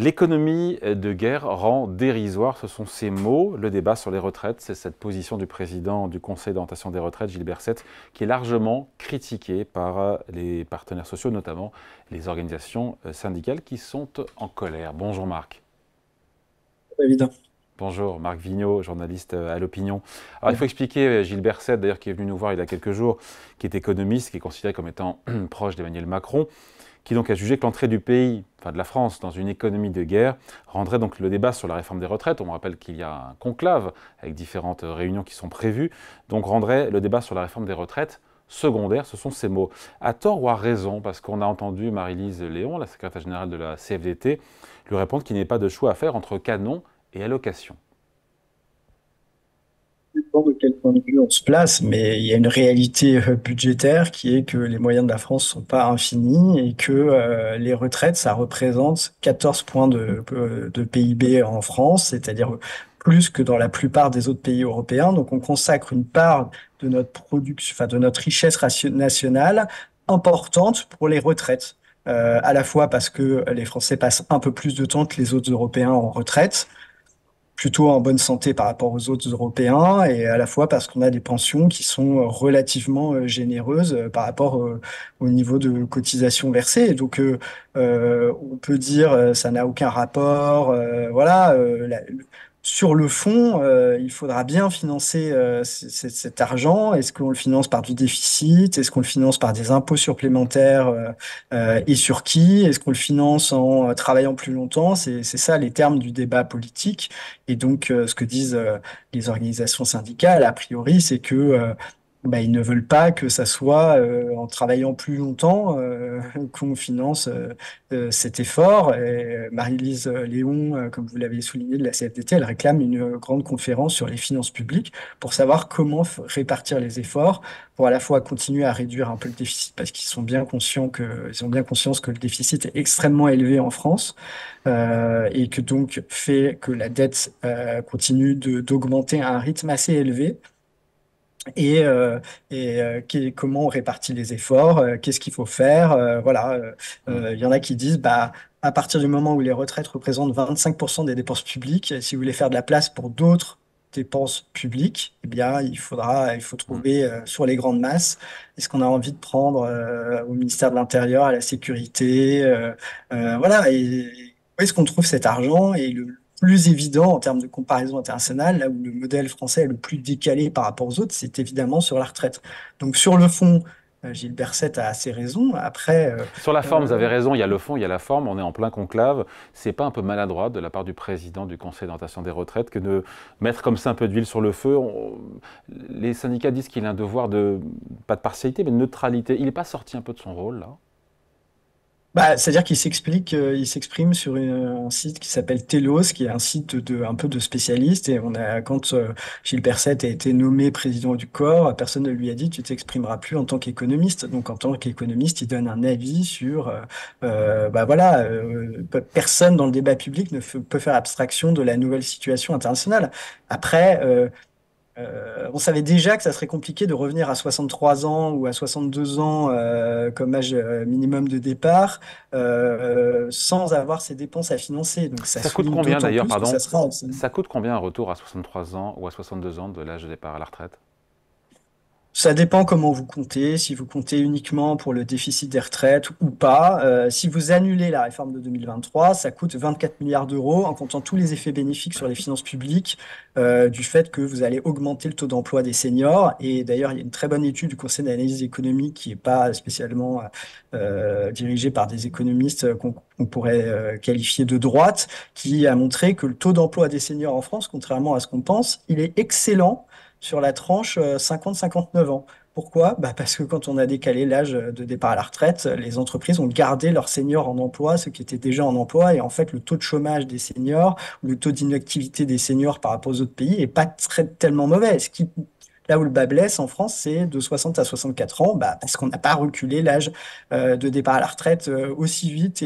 L'économie de guerre rend dérisoire, ce sont ces mots. Le débat sur les retraites, c'est cette position du président du Conseil d'orientation des retraites, Gilles Berset, qui est largement critiquée par les partenaires sociaux, notamment les organisations syndicales qui sont en colère. Bonjour Marc. Évident. Bonjour, Marc Vigneault, journaliste à l'Opinion. Alors il faut expliquer, Gilles Berset, d'ailleurs qui est venu nous voir il y a quelques jours, qui est économiste, qui est considéré comme étant proche d'Emmanuel Macron, qui donc a jugé que l'entrée du pays, enfin de la France, dans une économie de guerre, rendrait donc le débat sur la réforme des retraites, on me rappelle qu'il y a un conclave avec différentes réunions qui sont prévues, donc rendrait le débat sur la réforme des retraites secondaire, ce sont ces mots. À tort ou à raison, parce qu'on a entendu Marie-Lise Léon, la secrétaire générale de la CFDT, lui répondre qu'il n'y ait pas de choix à faire entre canon et allocation. Ça dépend de quel point de vue on se place, mais il y a une réalité budgétaire qui est que les moyens de la France sont pas infinis et que les retraites, ça représente 14 points de PIB en France, c'est-à-dire plus que dans la plupart des autres pays européens. Donc on consacre une part de notre production, enfin de notre richesse nationale importante pour les retraites. À la fois parce que les Français passent un peu plus de temps que les autres Européens en retraite, plutôt en bonne santé par rapport aux autres Européens, et à la fois parce qu'on a des pensions qui sont relativement généreuses par rapport au niveau de cotisation versée. Et donc, on peut dire ça n'a aucun rapport. Voilà. Sur le fond, il faudra bien financer cet argent. Est-ce qu'on le finance par du déficit? Est-ce qu'on le finance par des impôts supplémentaires? Et sur qui? Est-ce qu'on le finance en travaillant plus longtemps? C'est ça les termes du débat politique. Et donc, ce que disent les organisations syndicales, a priori, c'est que ils ne veulent pas que ça soit en travaillant plus longtemps qu'on finance cet effort. Et Marie-Lise Léon, comme vous l'avez souligné, de la CFDT, elle réclame une grande conférence sur les finances publiques pour savoir comment répartir les efforts pour à la fois continuer à réduire un peu le déficit parce qu'ils sont bien conscients ils ont bien conscience que le déficit est extrêmement élevé en France et que donc fait que la dette continue d'augmenter à un rythme assez élevé et, comment on répartit les efforts, qu'est-ce qu'il faut faire. Voilà, il y en a qui disent, bah, à partir du moment où les retraites représentent 25% des dépenses publiques, si vous voulez faire de la place pour d'autres dépenses publiques, eh bien, il faut trouver sur les grandes masses. Est-ce qu'on a envie de prendre au ministère de l'Intérieur, à la sécurité, voilà, et où est-ce qu'on trouve cet argent? Et le plus évident en termes de comparaison internationale, là où le modèle français est le plus décalé par rapport aux autres, c'est évidemment sur la retraite. Donc sur le fond, Gilles Berset a assez raison. Après, Sur la forme, vous euh, avez raison, il y a le fond, il y a la forme, on est en plein conclave. C'est pas un peu maladroit de la part du président du Conseil d'orientation des retraites que de mettre comme ça un peu d'huile sur le feu. Les syndicats disent qu'il a un devoir de, pas de partialité, mais de neutralité. Il n'est pas sorti un peu de son rôle, là? c'est-à-dire qu'il s'explique, il s'exprime sur un site qui s'appelle Telos, qui est un site un peu de spécialistes. Et quand Gilles Berset a été nommé président du corps, personne ne lui a dit tu t'exprimeras plus en tant qu'économiste. Donc en tant qu'économiste, il donne un avis sur, voilà, personne dans le débat public peut faire abstraction de la nouvelle situation internationale. Après, on savait déjà que ça serait compliqué de revenir à 63 ans ou à 62 ans comme âge minimum de départ sans avoir ces dépenses à financer. Donc ça Ça coûte souligne combien d'autant d'ailleurs, plus que ça pardon? sera... Ça coûte combien un retour à 63 ans ou à 62 ans de l'âge de départ à la retraite? Ça dépend comment vous comptez, si vous comptez uniquement pour le déficit des retraites ou pas. Si vous annulez la réforme de 2023, ça coûte 24 milliards d'euros en comptant tous les effets bénéfiques sur les finances publiques du fait que vous allez augmenter le taux d'emploi des seniors. Et d'ailleurs, il y a une très bonne étude du Conseil d'analyse économique qui n'est pas spécialement dirigée par des économistes qu'on pourrait qualifier de droite, qui a montré que le taux d'emploi des seniors en France, contrairement à ce qu'on pense, il est excellent sur la tranche 50-59 ans. Pourquoi? Bah parce que quand on a décalé l'âge de départ à la retraite, les entreprises ont gardé leurs seniors en emploi, ceux qui étaient déjà en emploi, et en fait le taux de chômage des seniors, le taux d'inactivité des seniors par rapport aux autres pays est pas tellement mauvais. Là où le bas blesse en France, c'est de 60 à 64 ans, bah, parce qu'on n'a pas reculé l'âge de départ à la retraite aussi vite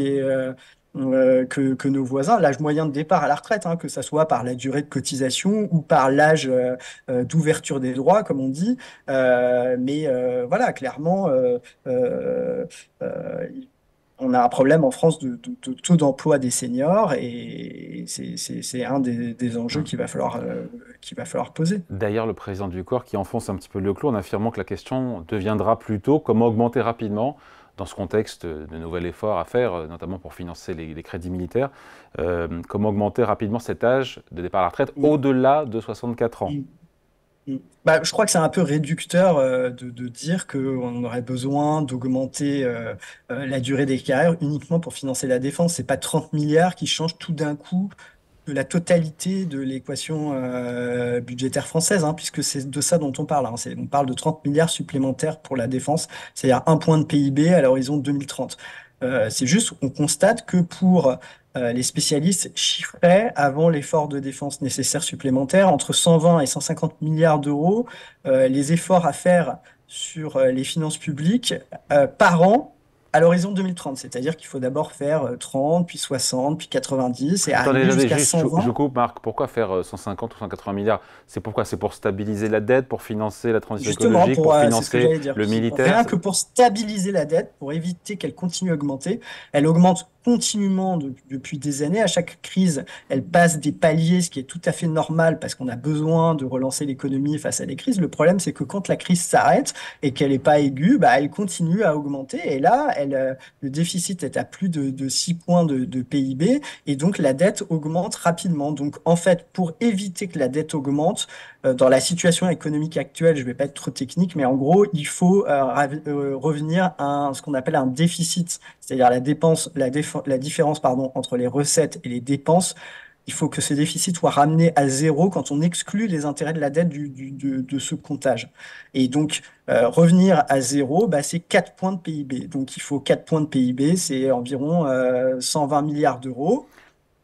que nos voisins. L'âge moyen de départ à la retraite, hein, que ça soit par la durée de cotisation ou par l'âge d'ouverture des droits, comme on dit. Voilà, clairement, euh, euh, on a un problème en France de taux d'emploi des seniors et c'est un des enjeux qu'il va falloir poser. D'ailleurs, le président du corps qui enfonce un petit peu le clou en affirmant que la question deviendra plutôt comment augmenter rapidement, dans ce contexte de nouvel effort à faire, notamment pour financer les crédits militaires, comment augmenter rapidement cet âge de départ à la retraite au-delà de 64 ans. Mm. Bah, je crois que c'est un peu réducteur de dire qu'on aurait besoin d'augmenter la durée des carrières uniquement pour financer la défense. C'est pas 30 milliards qui changent tout d'un coup de la totalité de l'équation budgétaire française, hein, puisque c'est de ça dont on parle. Hein. On parle de 30 milliards supplémentaires pour la défense, c'est-à-dire un point de PIB à l'horizon 2030. C'est juste, on constate que pour les spécialistes chiffraient avant l'effort de défense nécessaire supplémentaire entre 120 et 150 milliards d'euros, les efforts à faire sur les finances publiques par an à l'horizon 2030. C'est-à-dire qu'il faut d'abord faire 30, puis 60, puis 90 et Attendez, arriver jusqu'à juste, je 120. coupe, Marc. Pourquoi faire 150 ou 180 milliards? C'est pourquoi? C'est pour stabiliser la dette, pour financer la transition Justement, écologique, pour c'est ce que financer j'allais dire. le militaire? Rien que pour stabiliser la dette, pour éviter qu'elle continue à augmenter, elle augmente continuellement depuis des années. À chaque crise, elle passe des paliers, ce qui est tout à fait normal parce qu'on a besoin de relancer l'économie face à des crises. Le problème, c'est que quand la crise s'arrête et qu'elle n'est pas aiguë, bah, elle continue à augmenter. Et là, le déficit est à plus de 6 points de PIB et donc la dette augmente rapidement. Donc, en fait, pour éviter que la dette augmente, dans la situation économique actuelle, je ne vais pas être trop technique, mais en gros, il faut revenir à ce qu'on appelle un déficit, c'est-à-dire la différence pardon, entre les recettes et les dépenses. Il faut que ce déficit soit ramené à zéro quand on exclut les intérêts de la dette de ce comptage. Et donc, revenir à zéro, bah, c'est 4 points de PIB. Donc, il faut 4 points de PIB, c'est environ 120 milliards d'euros.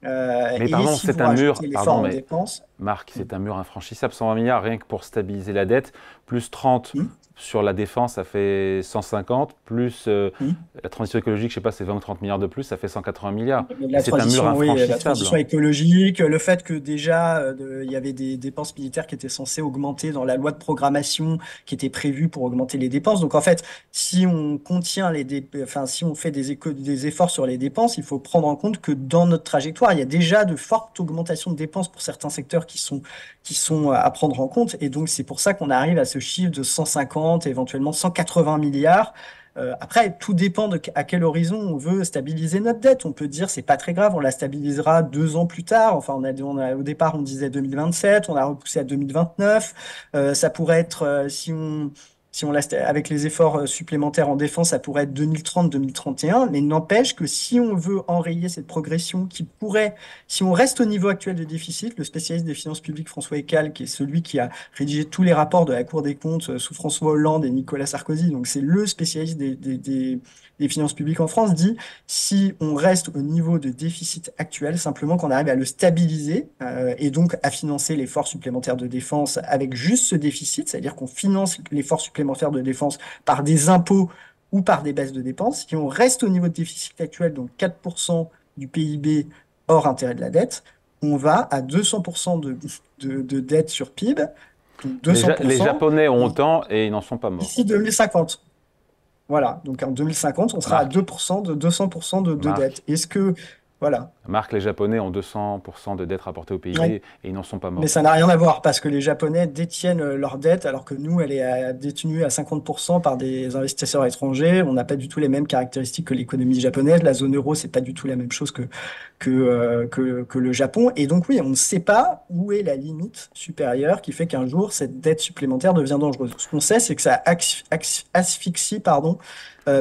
Mais Et pardon, si c'est vous un mur, rajoutez l'effort pardon, en mais dépenses, Marc, c'est un mur infranchissable. 120 milliards rien que pour stabiliser la dette, plus 30 hmm, sur la défense, ça fait 150, plus hmm. la transition écologique, je sais pas, c'est 20 ou 30 milliards de plus, ça fait 180 milliards. La C'est un mur transition, oui, la infranchissable. transition écologique, le fait que déjà il y avait des dépenses militaires qui étaient censées augmenter dans la loi de programmation qui était prévue pour augmenter les dépenses. Donc en fait, si on contient enfin si on fait des efforts sur les dépenses, il faut prendre en compte que dans notre trajectoire, il y a déjà de fortes augmentations de dépenses pour certains secteurs qui sont à prendre en compte. Et donc c'est pour ça qu'on arrive à ce chiffre de 150, éventuellement 180 milliards. Après, tout dépend à quel horizon on veut stabiliser notre dette. On peut dire c'est pas très grave, on la stabilisera 2 ans plus tard. Enfin, au départ on disait 2027, on a repoussé à 2029. Ça pourrait être si on avec les efforts supplémentaires en défense, ça pourrait être 2030, 2031. Mais n'empêche que si on veut enrayer cette progression qui pourrait, si on reste au niveau actuel de déficit, le spécialiste des finances publiques François Ekal, qui est celui qui a rédigé tous les rapports de la Cour des comptes sous François Hollande et Nicolas Sarkozy, donc c'est le spécialiste des finances publiques en France, dit si on reste au niveau de déficit actuel, simplement qu'on arrive à le stabiliser et donc à financer l'effort supplémentaire de défense avec juste ce déficit, c'est-à-dire qu'on finance l'effort supplémentaire de défense par des impôts ou par des baisses de dépenses. Si on reste au niveau de déficit actuel, donc 4% du PIB hors intérêt de la dette, on va à 200% de dette sur PIB, donc Les 200% Japonais ont autant et ils n'en sont pas morts. d'ici 2050. Voilà, donc en 2050, on sera à Marc, 2% de 200% de dette. Marc, Est-ce que, voilà, Marc, les Japonais ont 200% de dette rapportée au PIB ouais. et ils n'en sont pas Mais morts. ça n'a rien à voir parce que les Japonais détiennent leur dette alors que nous, elle est détenue à 50% par des investisseurs étrangers. On n'a pas du tout les mêmes caractéristiques que l'économie japonaise. La zone euro, c'est pas du tout la même chose que le Japon. Et donc oui, on ne sait pas où est la limite supérieure qui fait qu'un jour, cette dette supplémentaire devient dangereuse. Ce qu'on sait, c'est que ça asphyxie, pardon,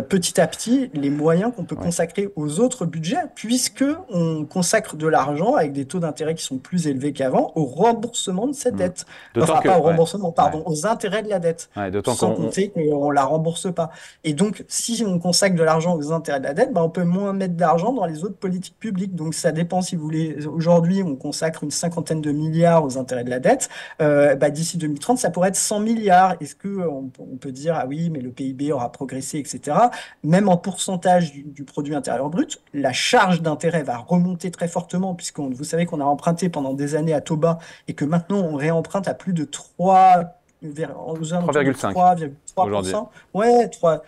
petit à petit les moyens qu'on peut Ouais. consacrer aux autres budgets, puisque on consacre de l'argent avec des taux d'intérêt qui sont plus élevés qu'avant au remboursement de cette Hmm. dette. D'autant Enfin, que, pas au ouais, remboursement, ouais, pardon, aux intérêts de la dette, ouais, d'autant sans qu'on, compter qu'on la rembourse pas. Et donc, si on consacre de l'argent aux intérêts de la dette, ben, on peut moins mettre d'argent dans les autres politiques publiques. Donc, ça dépend si vous voulez. Aujourd'hui, on consacre une cinquantaine de milliards aux intérêts de la dette. Bah, d'ici 2030, ça pourrait être 100 milliards. Est-ce que on peut dire, ah oui, mais le PIB aura progressé, etc. Même en pourcentage du produit intérieur brut, la charge d'intérêt va remonter très fortement, puisque vous savez qu'on a emprunté pendant des années à taux bas et que maintenant on réemprunte à plus de 3, aux alentours de 3,5 aujourd'hui. 3,3%. Ouais, 3.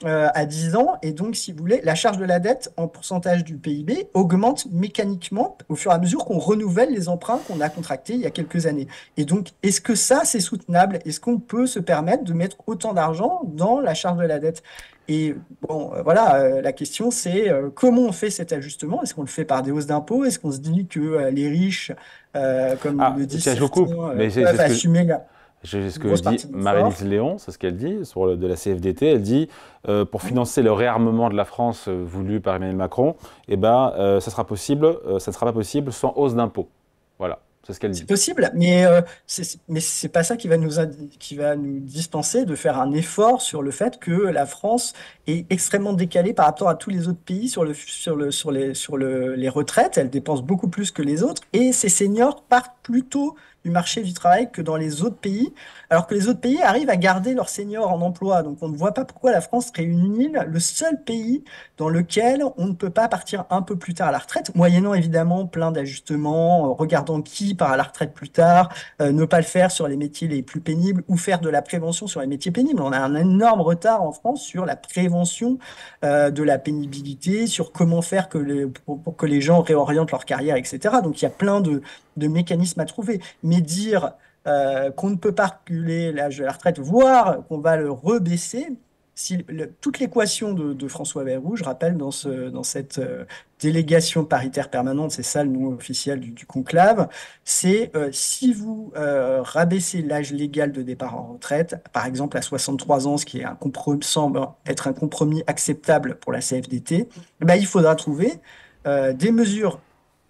à 10 ans. Et donc, si vous voulez, la charge de la dette en pourcentage du PIB augmente mécaniquement au fur et à mesure qu'on renouvelle les emprunts qu'on a contractés il y a quelques années. Et donc, est-ce que ça, c'est soutenable? Est-ce qu'on peut se permettre de mettre autant d'argent dans la charge de la dette? Et bon, voilà, la question c'est comment on fait cet ajustement? Est-ce qu'on le fait par des hausses d'impôts? Est-ce qu'on se dit que les riches, comme Ah, le disent tiens, je vous certains, coupe, mais peuvent assumer c'est ce une que grosse dit partie de Marie-Lise l'effort? Léon, c'est ce qu'elle dit de la CFDT. Elle dit pour financer le réarmement de la France voulu par Emmanuel Macron, eh ben, ça sera possible, ça ne sera pas possible sans hausse d'impôts. Voilà, c'est ce qu'elle C'est dit. possible, mais c'est pas ça qui va nous dispenser de faire un effort sur le fait que la France est extrêmement décalée par rapport à tous les autres pays les retraites. Elle dépense beaucoup plus que les autres et ses seniors partent plus tôt du marché du travail que dans les autres pays, alors que les autres pays arrivent à garder leurs seniors en emploi. Donc on ne voit pas pourquoi la France serait une île, le seul pays dans lequel on ne peut pas partir un peu plus tard à la retraite, moyennant évidemment plein d'ajustements, regardant qui part à la retraite plus tard, ne pas le faire sur les métiers les plus pénibles ou faire de la prévention sur les métiers pénibles. On a un énorme retard en France sur la prévention de la pénibilité, sur comment faire pour que les gens réorientent leur carrière, etc. Donc il y a plein de mécanismes à trouver. Mais dire qu'on ne peut pas reculer l'âge de la retraite, voire qu'on va le rebaisser, si toute l'équation de François Bayrou, je rappelle, dans cette délégation paritaire permanente, c'est ça le nom officiel du conclave, c'est si vous rabaissez l'âge légal de départ en retraite, par exemple à 63 ans, ce qui est semble être un compromis acceptable pour la CFDT, eh ben, il faudra trouver des mesures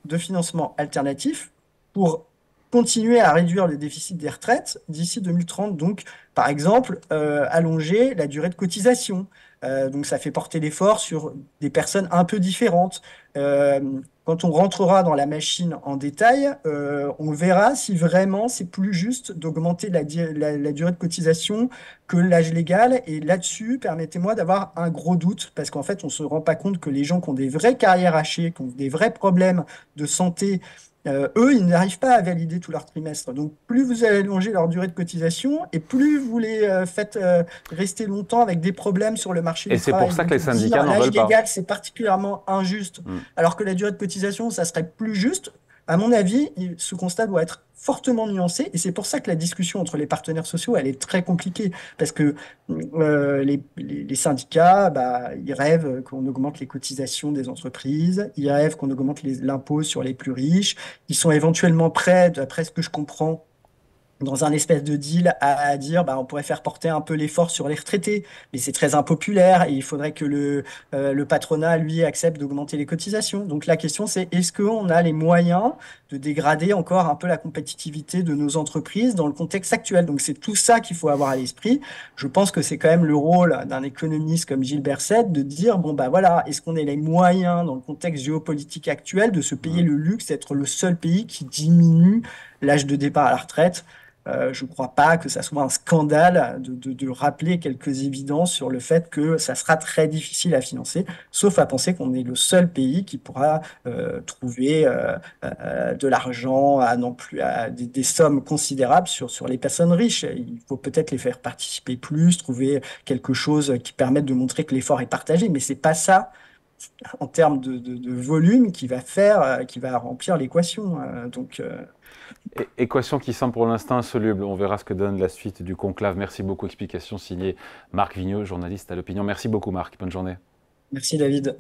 de financement alternatifs pour continuer à réduire le déficit des retraites d'ici 2030. Donc, par exemple, allonger la durée de cotisation. Donc, ça fait porter l'effort sur des personnes un peu différentes. Quand on rentrera dans la machine en détail, on verra si vraiment c'est plus juste d'augmenter la durée de cotisation que l'âge légal. Et là-dessus, permettez-moi d'avoir un gros doute, parce qu'en fait, on ne se rend pas compte que les gens qui ont des vraies carrières hachées, qui ont des vrais problèmes de santé, eux, ils n'arrivent pas à valider tout leur trimestre. Donc, plus vous allez allonger leur durée de cotisation et plus vous les faites rester longtemps avec des problèmes sur le marché Et du c'est pour travail. ça que Donc, les syndicats dire n'en l'âge veulent pas. légal, c'est particulièrement injuste, Hmm. alors que la durée de cotisation, ça serait plus juste. À mon avis, ce constat doit être fortement nuancé et c'est pour ça que la discussion entre les partenaires sociaux, elle est très compliquée parce que les syndicats, bah, ils rêvent qu'on augmente les cotisations des entreprises, ils rêvent qu'on augmente l'impôt sur les plus riches, ils sont éventuellement prêts, d'après ce que je comprends, dans un espèce de deal à dire bah, on pourrait faire porter un peu l'effort sur les retraités, mais c'est très impopulaire et il faudrait que le patronat, lui, accepte d'augmenter les cotisations. Donc la question, c'est est-ce qu'on a les moyens de dégrader encore un peu la compétitivité de nos entreprises dans le contexte actuel? Donc c'est tout ça qu'il faut avoir à l'esprit. Je pense que c'est quand même le rôle d'un économiste comme Gilles Berset de dire, bon bah voilà, est-ce qu'on a les moyens dans le contexte géopolitique actuel de se payer Hmm. le luxe d'être le seul pays qui diminue l'âge de départ à la retraite? Je ne crois pas que ça soit un scandale de rappeler quelques évidences sur le fait que ça sera très difficile à financer, sauf à penser qu'on est le seul pays qui pourra trouver de l'argent à non plus à des sommes considérables sur les personnes riches. Il faut peut-être les faire participer plus, trouver quelque chose qui permette de montrer que l'effort est partagé, mais c'est pas ça en termes de volume qui va remplir l'équation. Équation qui semble pour l'instant insoluble. On verra ce que donne la suite du conclave. Merci beaucoup. Explication signée Marc Vigneault, journaliste à l'Opinion. Merci beaucoup Marc. Bonne journée. Merci David.